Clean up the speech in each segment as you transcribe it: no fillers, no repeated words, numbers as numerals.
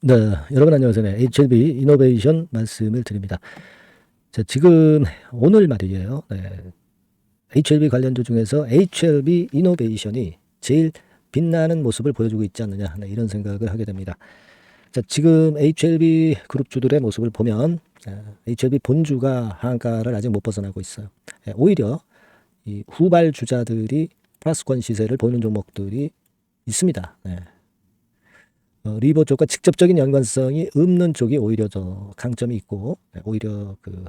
네, 여러분 안녕하세요. 네, HLB 이노베이션 말씀을 드립니다. 자, 지금 오늘 말이에요. 네, HLB 관련주 중에서 HLB 이노베이션이 제일 빛나는 모습을 보여주고 있지 않느냐, 네, 이런 생각을 하게 됩니다. 자, 지금 HLB 그룹주들의 모습을 보면 HLB 본주가 하한가를 아직 못 벗어나고 있어요. 오히려 이 후발 주자들이 플러스권 시세를 보이는 종목들이 있습니다. 네. 리버 쪽과 직접적인 연관성이 없는 쪽이 오히려 더 강점이 있고 오히려 그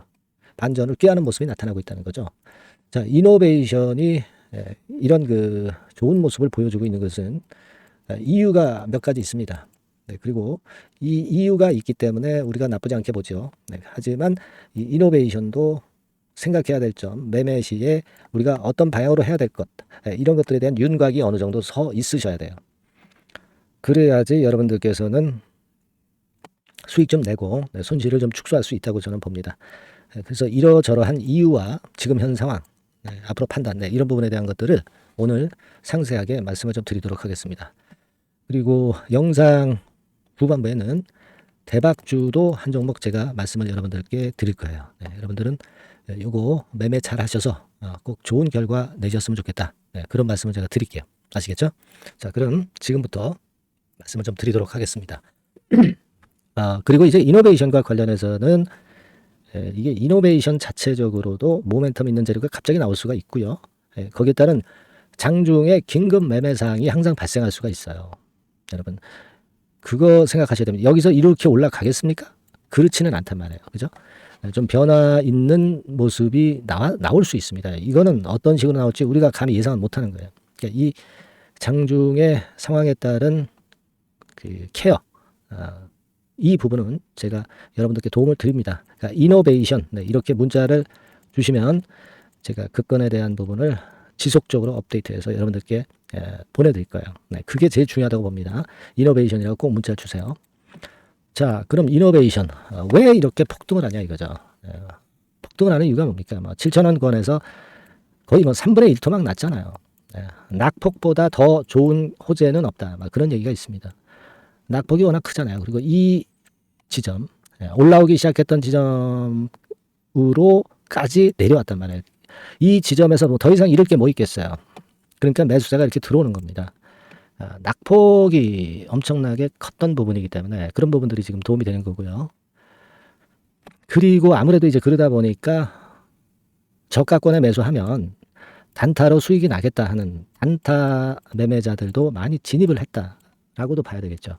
반전을 꾀하는 모습이 나타나고 있다는 거죠. 자, 이노베이션이 이런 그 좋은 모습을 보여주고 있는 것은 이유가 몇 가지 있습니다. 네, 그리고 이 이유가 있기 때문에 우리가 나쁘지 않게 보죠. 네, 하지만 이 이노베이션도 생각해야 될 점, 매매 시에 우리가 어떤 방향으로 해야 될 것, 이런 것들에 대한 윤곽이 어느 정도 서 있으셔야 돼요. 그래야지 여러분들께서는 수익 좀 내고 손실을 좀 축소할 수 있다고 저는 봅니다. 그래서 이러저러한 이유와 지금 현 상황, 앞으로 판단, 이런 부분에 대한 것들을 오늘 상세하게 말씀을 좀 드리도록 하겠습니다. 그리고 영상 후반부에는 대박주도 한 종목 제가 말씀을 여러분들께 드릴 거예요. 여러분들은 요거 매매 잘 하셔서 꼭 좋은 결과 내셨으면 좋겠다. 그런 말씀을 제가 드릴게요. 아시겠죠? 자, 그럼 지금부터 말씀을 좀 드리도록 하겠습니다. 그리고 이제 이노베이션과 관련해서는 이게 이노베이션 자체적으로도 모멘텀 있는 재료가 갑자기 나올 수가 있고요. 거기에 따른 장중에 긴급 매매 사항이 항상 발생할 수가 있어요. 여러분 그거 생각하셔야 됩니다. 여기서 이렇게 올라가겠습니까? 그렇지는 않단 말이에요. 그죠? 좀 변화 있는 모습이 나올 수 있습니다. 이거는 어떤 식으로 나올지 우리가 감히 예상은 못하는 거예요. 그러니까 이 장중의 상황에 따른 그 케어, 이 부분은 제가 여러분들께 도움을 드립니다. 그러니까 이노베이션, 이렇게 문자를 주시면 제가 그 건에 대한 부분을 지속적으로 업데이트해서 여러분들께 보내드릴 거예요. 그게 제일 중요하다고 봅니다. 이노베이션이라고 꼭 문자를 주세요. 자, 그럼 이노베이션 왜 이렇게 폭등을 하냐 이거죠. 폭등을 하는 이유가 뭡니까? 7,000원권에서 거의 3분의 1 토막 났잖아요. 낙폭보다 더 좋은 호재는 없다. 그런 얘기가 있습니다. 낙폭이 워낙 크잖아요. 그리고 이 지점, 올라오기 시작했던 지점으로까지 내려왔단 말이에요. 이 지점에서 더 이상 잃을 게 뭐 있겠어요. 그러니까 매수자가 이렇게 들어오는 겁니다. 낙폭이 엄청나게 컸던 부분이기 때문에 그런 부분들이 지금 도움이 되는 거고요. 그리고 아무래도 이제 그러다 보니까 저가권에 매수하면 단타로 수익이 나겠다 하는 단타 매매자들도 많이 진입을 했다라고도 봐야 되겠죠.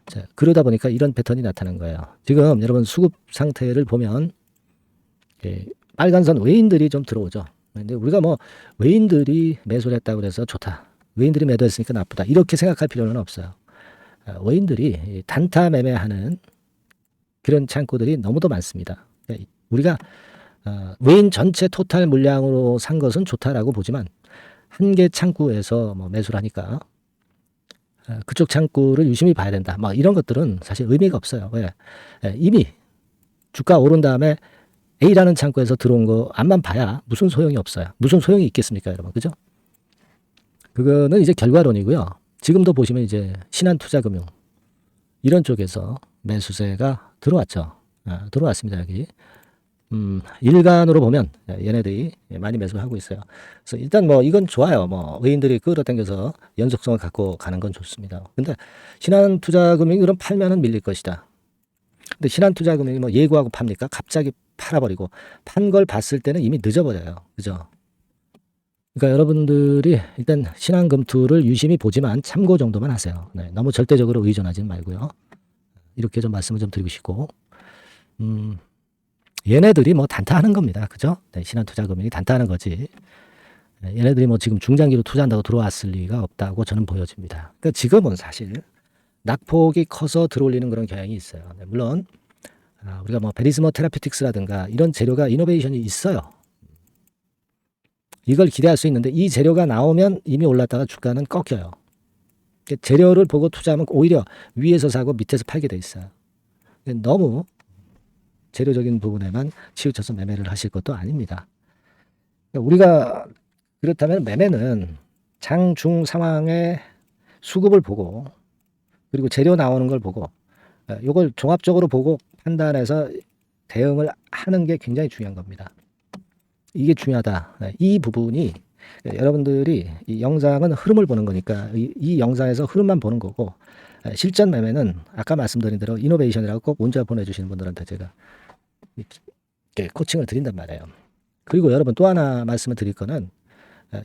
자, 그러다 보니까 이런 패턴이 나타난 거예요. 지금 여러분 수급 상태를 보면 빨간선 외인들이 좀 들어오죠. 근데 우리가 외인들이 매수를 했다고 해서 좋다. 외인들이 매도했으니까 나쁘다. 이렇게 생각할 필요는 없어요. 외인들이 단타 매매하는 그런 창구들이 너무도 많습니다. 우리가 외인 전체 토탈 물량으로 산 것은 좋다라고 보지만 한 개 창구에서 매수를 하니까 그쪽 창구를 유심히 봐야 된다. 이런 것들은 사실 의미가 없어요. 왜? 이미 주가 오른 다음에 A라는 창구에서 들어온 거 앞만 봐야 무슨 소용이 없어요. 무슨 소용이 있겠습니까, 여러분? 그죠? 그거는 이제 결과론이고요. 지금도 보시면 이제 신한투자금융 이런 쪽에서 매수세가 들어왔죠. 들어왔습니다, 여기. 일간으로 보면 얘네들이 많이 매수를 하고 있어요. 그래서 일단 이건 좋아요. 외인들이 끌어당겨서 연속성을 갖고 가는 건 좋습니다. 근데 신한투자금융이 그럼 팔면은 밀릴 것이다. 근데 신한투자금융이 예고하고 팝니까? 갑자기 팔아버리고 판 걸 봤을 때는 이미 늦어버려요. 그죠? 그러니까 여러분들이 일단 신한금투를 유심히 보지만 참고 정도만 하세요. 너무 절대적으로 의존하지 말고요. 이렇게 좀 말씀을 좀 드리고 싶고, 얘네들이 단타하는 겁니다. 그죠? 신한투자금융이 단타하는 거지. 얘네들이 지금 중장기로 투자한다고 들어왔을 리가 없다고 저는 보여집니다. 그러니까 지금은 사실 낙폭이 커서 들어올리는 그런 경향이 있어요. 물론 우리가 베리스모 테라피틱스라든가 이런 재료가 이노베이션이 있어요. 이걸 기대할 수 있는데 이 재료가 나오면 이미 올랐다가 주가는 꺾여요. 재료를 보고 투자하면 오히려 위에서 사고 밑에서 팔게 돼 있어요. 너무 재료적인 부분에만 치우쳐서 매매를 하실 것도 아닙니다. 우리가 그렇다면 매매는 장, 중 상황의 수급을 보고 그리고 재료 나오는 걸 보고 요걸 종합적으로 보고 판단해서 대응을 하는 게 굉장히 중요한 겁니다. 이게 중요하다. 이 부분이 여러분들이 이 영상은 흐름을 보는 거니까 이 영상에서 흐름만 보는 거고, 실전 매매는 아까 말씀드린 대로 이노베이션이라고 꼭 문자 보내주시는 분들한테 제가 코칭을 드린단 말이에요. 그리고 여러분 또 하나 말씀을 드릴 거는,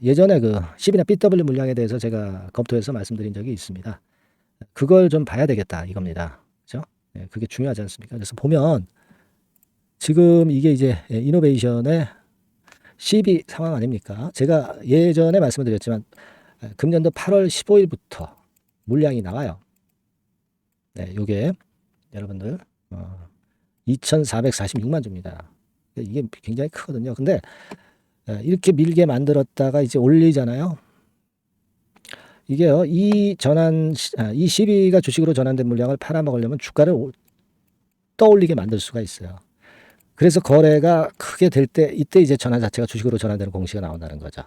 예전에 그 10이나 BW 물량에 대해서 제가 검토해서 말씀드린 적이 있습니다. 그걸 좀 봐야 되겠다 이겁니다. 그죠? 그게 중요하지 않습니까? 그래서 보면 지금 이게 이제 이노베이션의 12 상황 아닙니까? 제가 예전에 말씀을 드렸지만 금년도 8월 15일부터 물량이 나와요. 네, 요게 여러분들 2,446만 주입니다. 이게 굉장히 크거든요. 근데 이렇게 밀게 만들었다가 이제 올리잖아요. 이게요, 이 12가 주식으로 전환된 물량을 팔아먹으려면 주가를 떠올리게 만들 수가 있어요. 그래서 거래가 크게 될 때, 이때 이제 전환 자체가 주식으로 전환되는 공시가 나온다는 거죠.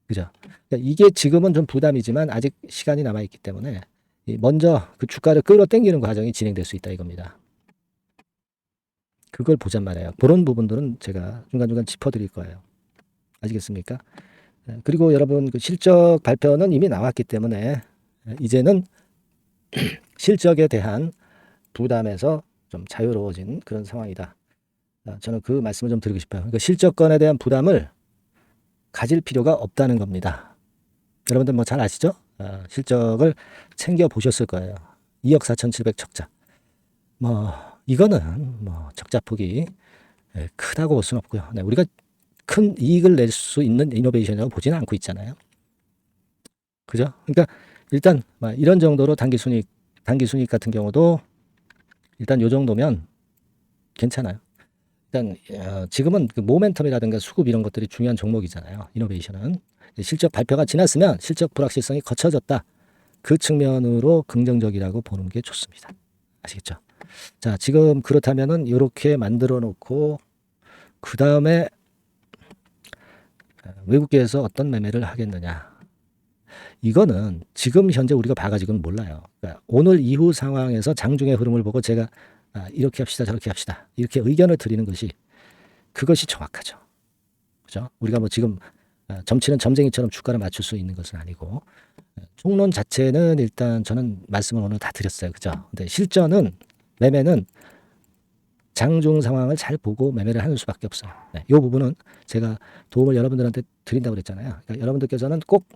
그죠? 그러니까 이게 지금은 좀 부담이지만 아직 시간이 남아있기 때문에 먼저 그 주가를 끌어당기는 과정이 진행될 수 있다 이겁니다. 그걸 보잔 말이에요. 그런 부분들은 제가 중간중간 짚어드릴 거예요. 아시겠습니까? 그리고 여러분 그 실적 발표는 이미 나왔기 때문에 이제는 실적에 대한 부담에서 좀 자유로워진 그런 상황이다. 저는 그 말씀을 좀 드리고 싶어요. 그러니까 실적권에 대한 부담을 가질 필요가 없다는 겁니다. 여러분들 뭐 잘 아시죠? 실적을 챙겨 보셨을 거예요. 2억 4,700 적자. 뭐 이거는 뭐 적자폭이 크다고 볼 수는 없고요. 네, 우리가 큰 이익을 낼 수 있는 이노베이션이라고 보지는 않고 있잖아요. 그죠? 그러니까 일단 이런 정도로 단기 순이익 같은 경우도 일단 요 정도면 괜찮아요. 일단 지금은 그 모멘텀이라든가 수급 이런 것들이 중요한 종목이잖아요. 이노베이션은 실적 발표가 지났으면 실적 불확실성이 거쳐졌다. 그 측면으로 긍정적이라고 보는 게 좋습니다. 아시겠죠? 자, 지금 그렇다면은 이렇게 만들어 놓고 그 다음에 외국계에서 어떤 매매를 하겠느냐? 이거는 지금 현재 우리가 봐가지고는 몰라요. 그러니까 오늘 이후 상황에서 장중의 흐름을 보고 제가 이렇게 합시다, 저렇게 합시다, 이렇게 의견을 드리는 것이 그것이 정확하죠. 그죠? 우리가 뭐 지금 점치는 점쟁이처럼 주가를 맞출 수 있는 것은 아니고, 총론 자체는 일단 저는 말씀을 오늘 다 드렸어요. 그죠? 근데 실전은 매매는 장중 상황을 잘 보고 매매를 하는 수밖에 없어요. 네, 이 부분은 제가 도움을 여러분들한테 드린다고 그랬잖아요. 그러니까 여러분들께서는 꼭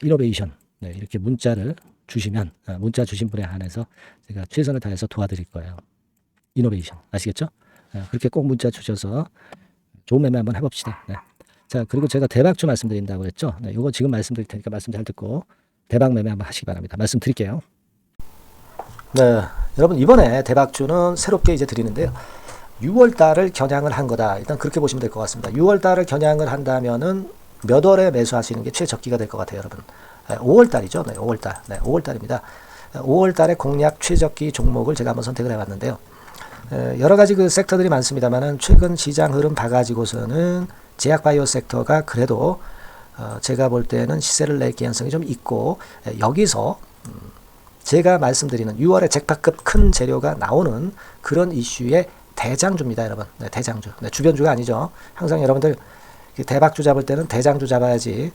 이노베이션 이렇게 문자를 주시면 문자 주신 분에 한해서 제가 최선을 다해서 도와드릴 거예요. 이노베이션 아시겠죠? 그렇게 꼭 문자 주셔서 좋은 매매 한번 해봅시다. 네. 자, 그리고 제가 대박주 말씀드린다고 했죠. 네, 이거 지금 말씀드릴 테니까 말씀 잘 듣고 대박 매매 한번 하시기 바랍니다. 말씀드릴게요. 네, 여러분 이번에 대박주는 새롭게 이제 드리는데요. 6월 달을 겨냥을 한 거다. 일단 그렇게 보시면 될 것 같습니다. 6월 달을 겨냥을 한다면은 몇 월에 매수하시는 게 최적기가 될 것 같아요, 여러분. 5월 달이죠. 네, 5월 달. 네, 5월 달입니다. 5월 달에 공략 최적기 종목을 제가 한번 선택을 해봤는데요. 여러 가지 그 섹터들이 많습니다만은 최근 시장 흐름 봐가지고서는 제약바이오 섹터가 그래도 제가 볼 때는 시세를 낼 개연성이 좀 있고, 여기서 제가 말씀드리는 6월에 잭팟급 큰 재료가 나오는 그런 이슈의 대장주입니다, 여러분. 네, 대장주. 네, 주변주가 아니죠. 항상 여러분들 대박주 잡을 때는 대장주 잡아야지,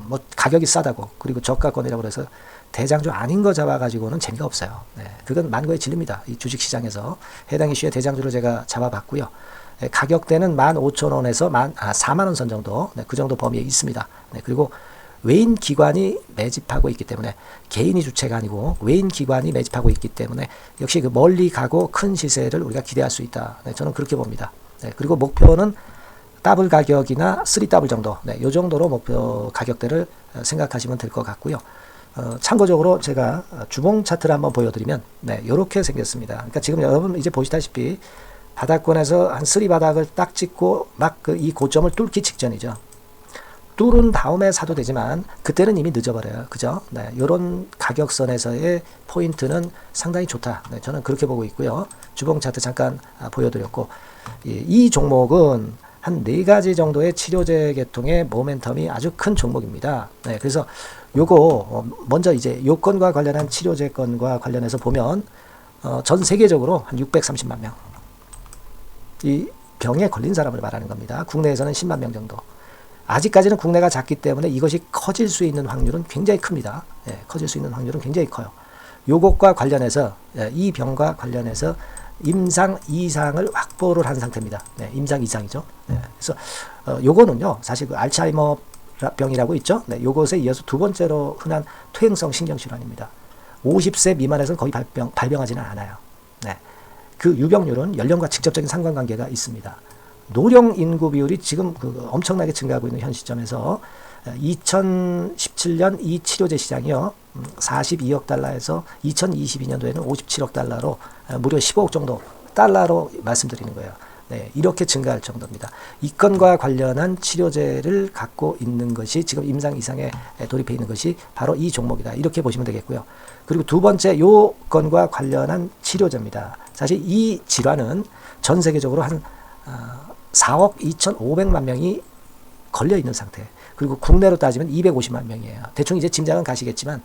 뭐 가격이 싸다고 그리고 저가권이라고 해서 대장주 아닌 거 잡아가지고는 재미가 없어요. 네, 그건 만고의 진리입니다. 이 주식시장에서 해당 이슈의 대장주를 제가 잡아봤고요. 네, 가격대는 15,000원에서 4만원 선 정도, 네, 그 정도 범위에 있습니다. 네, 그리고 외인 기관이 매집하고 있기 때문에, 개인이 주체가 아니고 외인 기관이 매집하고 있기 때문에 역시 그 멀리 가고 큰 시세를 우리가 기대할 수 있다. 네, 저는 그렇게 봅니다. 네, 그리고 목표는 더블 가격이나 3더블 정도, 네, 요 정도로 목표 가격대를 생각하시면 될 것 같고요. 참고적으로 제가 주봉 차트를 한번 보여드리면, 네, 요렇게 생겼습니다. 그러니까 지금 여러분 이제 보시다시피 바닥권에서 한 3바닥을 딱 찍고 막 이 고점을 뚫기 직전이죠. 뚫은 다음에 사도 되지만 그때는 이미 늦어버려요. 그죠? 네, 요런 가격선에서의 포인트는 상당히 좋다. 네, 저는 그렇게 보고 있고요. 주봉 차트 잠깐 보여드렸고, 이 종목은 한 4가지 정도의 치료제 계통의 모멘텀이 아주 큰 종목입니다. 네, 그래서 요거 먼저 이제 요건과 관련한 치료제 건과 관련해서 보면 전 세계적으로 한 630만 명. 이 병에 걸린 사람을 말하는 겁니다. 국내에서는 10만 명 정도. 아직까지는 국내가 작기 때문에 이것이 커질 수 있는 확률은 굉장히 큽니다. 예, 커질 수 있는 확률은 굉장히 커요. 요것과 관련해서 이 병과 관련해서 임상 이상을 확보를 한 상태입니다. 네, 임상 이상이죠. 네, 그래서 요거는요, 사실 그 알츠하이머 병이라고 있죠. 네, 요것에 이어서 두 번째로 흔한 퇴행성 신경질환입니다. 50세 미만에서는 거의 발병하지는 않아요. 네, 그 유병률은 연령과 직접적인 상관관계가 있습니다. 노령 인구 비율이 지금 엄청나게 증가하고 있는 현 시점에서 2017년 이 치료제 시장이요, 42억 달러에서 2022년도에는 57억 달러로 무려 15억 정도 달러로 말씀드리는 거예요. 네, 이렇게 증가할 정도입니다. 이 건과 관련한 치료제를 갖고 있는 것이 지금 임상 이상에 돌입해 있는 것이 바로 이 종목이다. 이렇게 보시면 되겠고요. 그리고 두 번째 요 건과 관련한 치료제입니다. 사실 이 질환은 전 세계적으로 한 4억 2,500만 명이 걸려 있는 상태. 그리고 국내로 따지면 250만 명이에요. 대충 이제 짐작은 가시겠지만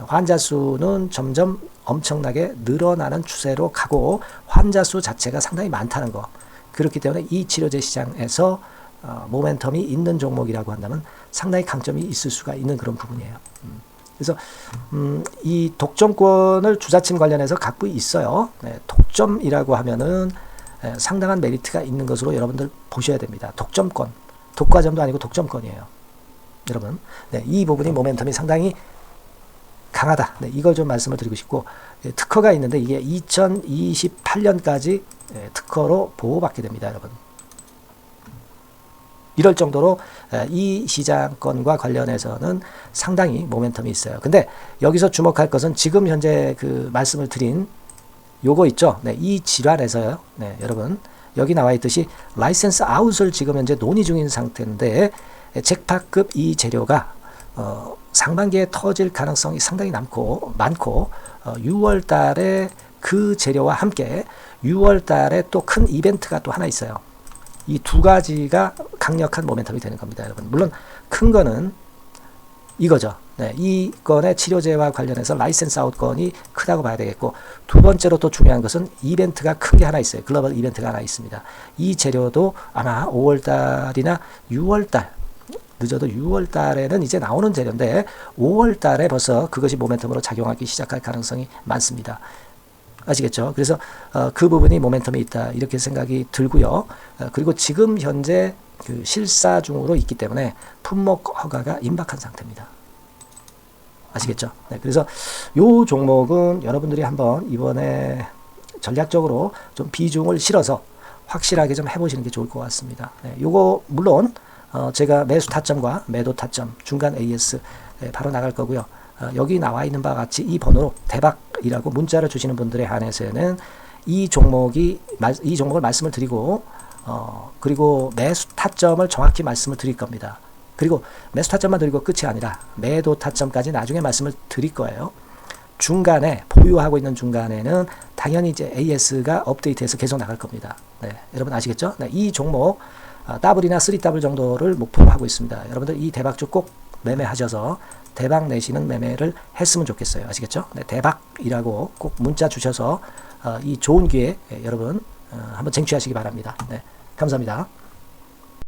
환자 수는 점점 엄청나게 늘어나는 추세로 가고 환자 수 자체가 상당히 많다는 거. 그렇기 때문에 이 치료제 시장에서 모멘텀이 있는 종목이라고 한다면 상당히 강점이 있을 수가 있는 그런 부분이에요. 그래서 이 독점권을 주사침 관련해서 갖고 있어요. 네, 독점이라고 하면은 상당한 메리트가 있는 것으로 여러분들 보셔야 됩니다. 독점권, 독과점도 아니고 독점권이에요. 여러분, 네, 이 부분이 모멘텀이 상당히 강하다. 네, 이걸 좀 말씀을 드리고 싶고, 특허가 있는데 이게 2028년까지 특허로 보호받게 됩니다, 여러분. 이럴 정도로 이 시장권과 관련해서는 상당히 모멘텀이 있어요. 근데 여기서 주목할 것은 지금 현재 그 말씀을 드린 요거 있죠. 네, 이 질환에서요. 네, 여러분, 여기 나와 있듯이 라이센스 아웃을 지금 현재 논의 중인 상태인데 잭팟급 이 재료가 상반기에 터질 가능성이 상당히 많고 6월 달에 그 재료와 함께 6월 달에 또 큰 이벤트가 또 하나 있어요. 이 두 가지가 강력한 모멘텀이 되는 겁니다, 여러분. 물론 큰 거는 이거죠. 네, 이 건의 치료제와 관련해서 라이센스 아웃 건이 크다고 봐야 되겠고, 두 번째로 또 중요한 것은 이벤트가 큰 게 하나 있어요. 글로벌 이벤트가 하나 있습니다. 이 재료도 아마 5월 달이나 6월 달, 늦어도 6월 달에는 이제 나오는 재료인데 5월 달에 벌써 그것이 모멘텀으로 작용하기 시작할 가능성이 많습니다. 아시겠죠? 그래서 그 부분이 모멘텀이 있다, 이렇게 생각이 들고요. 그리고 지금 현재 그 실사 중으로 있기 때문에 품목 허가가 임박한 상태입니다. 아시겠죠? 네, 그래서 요 종목은 여러분들이 한번 이번에 전략적으로 좀 비중을 실어서 확실하게 좀 해보시는 게 좋을 것 같습니다. 네, 요거 물론 제가 매수 타점과 매도 타점, 중간 AS 바로 나갈 거고요. 여기 나와 있는 바와 같이 이 번호로 대박이라고 문자를 주시는 분들에 한해서는 이 종목을 말씀을 드리고 그리고 매수 타점을 정확히 말씀을 드릴 겁니다. 그리고 매수 타점만 드리고 끝이 아니라 매도 타점까지 나중에 말씀을 드릴 거예요. 중간에 보유하고 있는 중간에는 당연히 이제 AS가 업데이트해서 계속 나갈 겁니다. 네, 여러분 아시겠죠? 네, 이 종목 더블이나 3더블 정도를 목표로 하고 있습니다. 여러분들 이 대박주 꼭 매매하셔서 대박 내시는 매매를 했으면 좋겠어요. 아시겠죠? 네, 대박이라고 꼭 문자 주셔서 이 좋은 기회 여러분 한번 쟁취하시기 바랍니다. 네, 감사합니다.